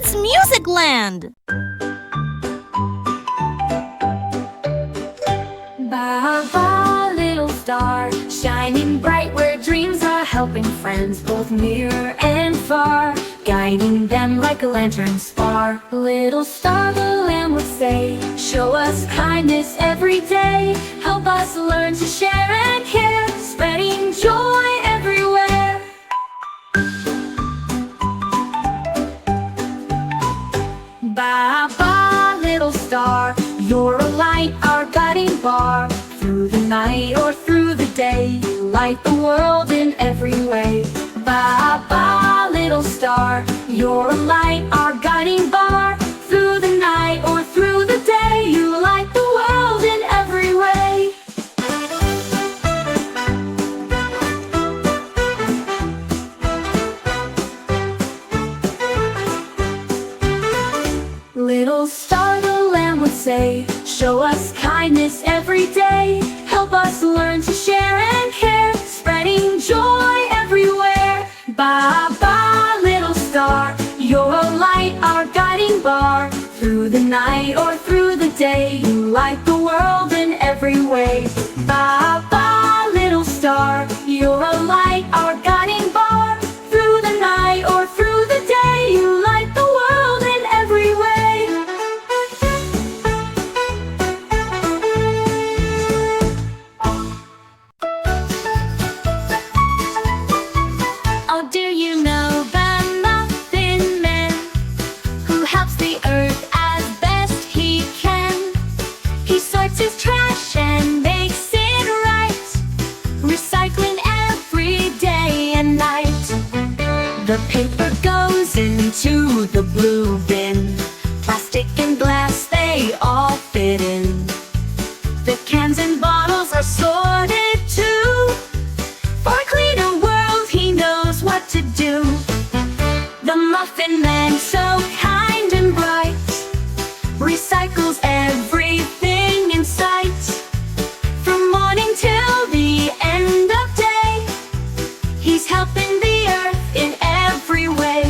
It's Music Land! Ba ba, little star, shining bright where dreams are, helping friends both near and far, guiding them like a lantern spar. Little star, the lamb would say, show us kindness every day, help us learn to share and care, spreading joy everywhere. Ba ba, little star, you're a light, our guiding bar. Through the night or through the day, you light the world in every way. Ba ba, little star, you're a light, our guiding bar. Through the night or through the day, you light the world in every way. Little star, the lamb would say, show us kindness every day, help us learn to share and care, spreading joy everywhere. Ba ba, little star, you're a light, our guiding bar. Through the night or through the day, you light the world in every way. Ba ba, little star, you're a light, our guiding bar. Through the night or through the day, you light the world in every way. Oh, do you know the Muffin Man, who helps the earth as best he can? He sorts his trash and makes it right, recycling every day and night. The paper goes into the blue bin, plastic and glass, they all fit in. The cans and bottles are sorted too. For a cleaner world, he knows what to do. The Muffin Man, so kind and bright, recycles everything in sight. From morning till the end of day, he's helping the earth in every way.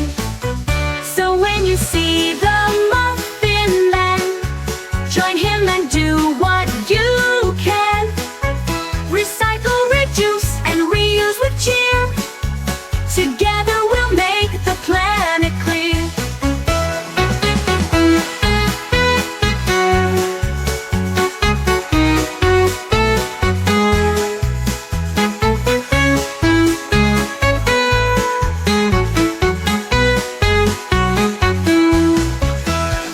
So when you see the Muffin Man, join him and do what you can. Recycle, reduce, and reuse with cheer. Together we'll make the planet clear.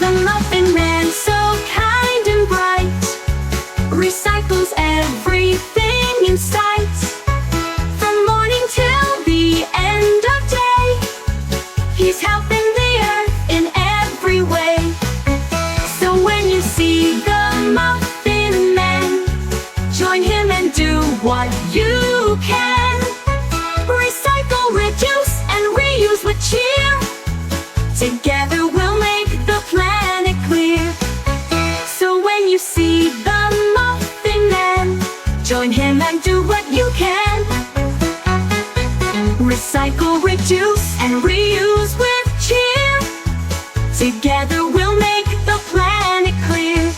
The Muffin Man, so kind and bright, recycles everything in sight. From morning till the end of day, he's helping the earth in every way. So when you see the Muffin Man, join him and do what you can. Recycle, reduce, and reuse with cheer. Together we'll make the planet clear. So when you see the Muffin Man, join him and do what you can. Recycle, reduce, and reuse with cheer. Together we'll make the planet clear.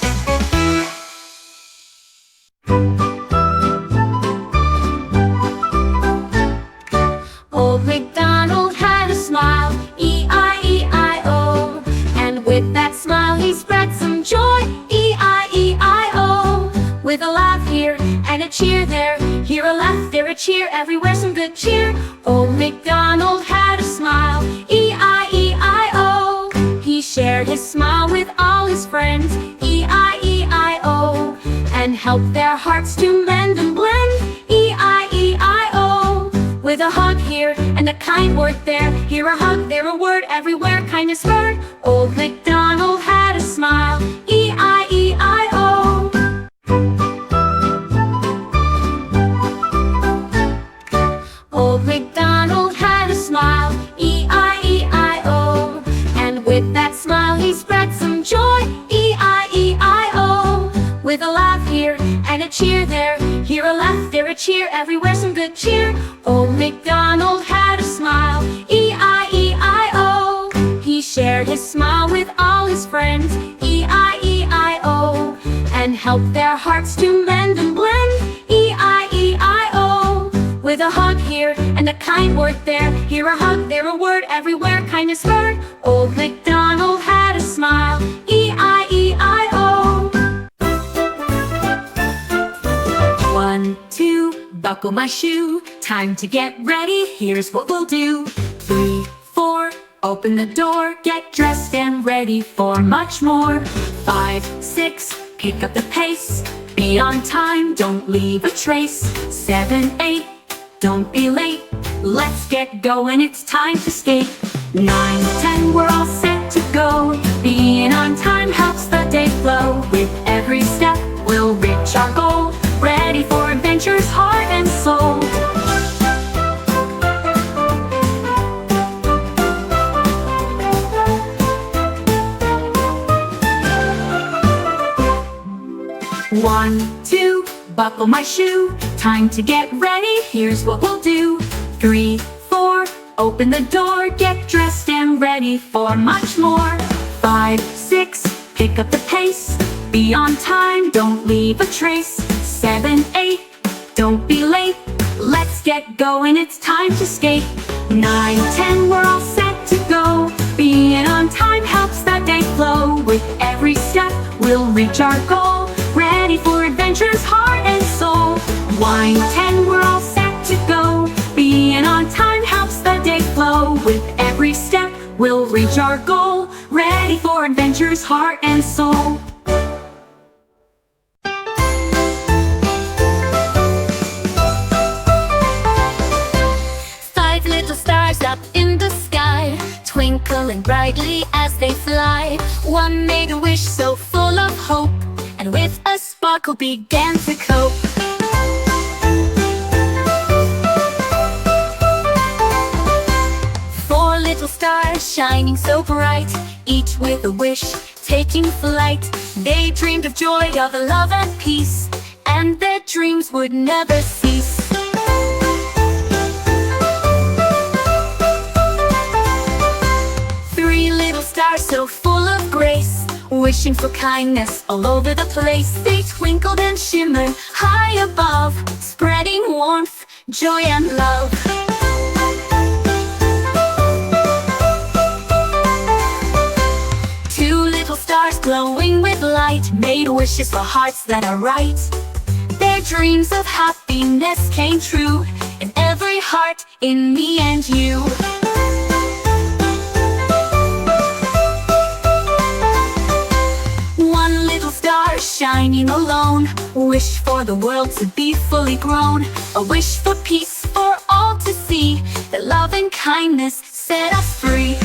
Old MacDonald had a smile, E-I-E-I-O, and with that smile he spread some joy, E-I-E-I-O. With a laugh here and a cheer there, here a laugh, there a cheer, everywhere some good cheer. Old MacDonald had a smile, E-I-E-I-O. He shared his smile with all his friends, E-I-E-I-O, and helped their hearts to mend and blend, E-I-E-I-O. With a hug here and a kind word there, here a hug, there a word, everywhere kindness heard. Old MacDonald had a smile, E-I-E-I-O. Old MacDonald had a smile, E-I-E-I-O, and with that smile he spread some joy, E-I-E-I-O. With a laugh here and a cheer there, here a laugh, there a cheer, everywhere some good cheer. Old MacDonald had a smile, E-I-E-I-O. He shared his smile help their hearts to mend and blend. E-I-E-I-O. With a hug here and a kind word there. Here a hug, there a word, everywhere kindness heard. Old MacDonald had a smile. E-I-E-I-O. 1, 2, buckle my shoe. Time to get ready, here's what we'll do. 3, 4, open the door. Get dressed and ready for much more. 5, 6, pick up the pace. Be on time, don't leave a trace. 7, 8, don't be late. Let's get going, it's time to skate. 9, 10, we're all set to go. Being on time helps the day flow. With every step, we'll reach our goal. Ready for adventures, heart and soul. One, 2, buckle my shoe. Time to get ready, here's what we'll do. 3, 4, open the door. Get dressed and ready for much more. 5, 6, pick up the pace. Be on time, don't leave a trace. 7, 8, don't be late. Let's get going, it's time to skate. 9, 10, we're all set to go. Being on time helps that day flow. With every step, we'll reach our goal. Ready for adventures, heart and soul. 1, 10, we're all set to go. Being on time helps the day flow. With every step, we'll reach our goal. Ready for adventures, heart and soul. Five little stars up in the sky, twinkling brightly as they fly. One made a wish so full of hope, and with a sparkle began to cope. 4 little stars shining so bright, each with a wish taking flight. They dreamed of joy, of love and peace, and their dreams would never cease. 3 little stars so full of grace, wishing for kindness all over the place. They twinkled and shimmered high above, spreading warmth, joy and love. 2 little stars glowing with light made wishes for hearts that are right. Their dreams of happiness came true in every heart, in me and you. 1 little star shining alone, wish for the world to be fully grown. A wish for peace for all to see, that love and kindness set us free.